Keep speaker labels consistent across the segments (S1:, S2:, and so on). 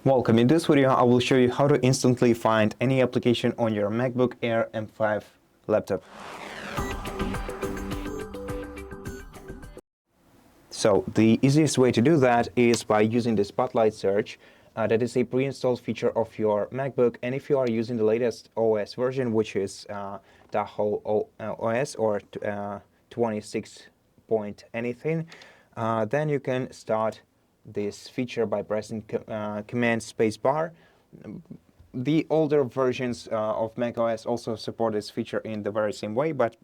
S1: Welcome. In this video, I will show you how to instantly find any application on your MacBook Air M5 laptop. So the easiest way to do that is by using the Spotlight search. That is a pre-installed feature of your MacBook, and if you are using the latest OS version, which is Tahoe OS or 26 point anything, then you can start this feature by pressing Command Spacebar. The older versions of macOS also support this feature in the very same way, but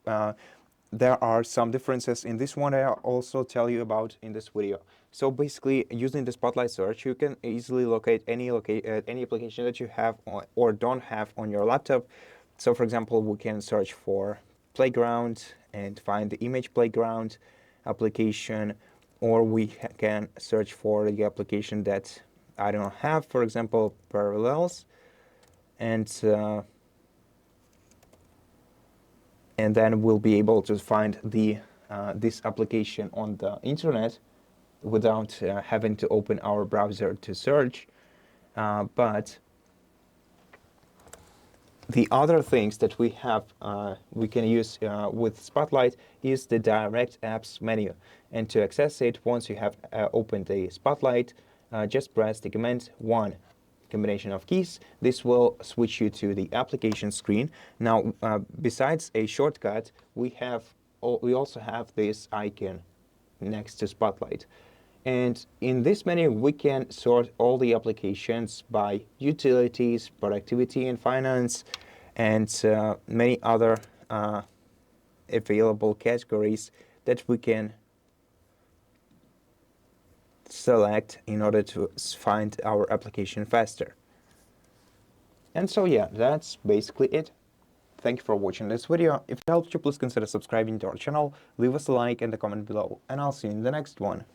S1: there are some differences in this one that I'll also tell you about in this video. So basically, using the Spotlight search, you can easily locate any application that you have or don't have on your laptop. So for example, we can search for Playground and find the image Playground application, or we can search for the application that I don't have, for example, Parallels, and then we'll be able to find this application on the internet without having to open our browser to search. But the other things that we have, we can use with Spotlight is the Direct Apps menu. And to access it, once you have opened the Spotlight, just press the Command 1 combination of keys. This will switch you to the application screen. Now, besides a shortcut, we also have this icon next to Spotlight. And in this menu, we can sort all the applications by utilities, productivity and finance, and many other available categories that we can select in order to find our application faster. And so yeah, that's basically it. Thank you for watching this video. If it helped you, please consider subscribing to our channel, leave us a like and a comment below, and I'll see you in the next one.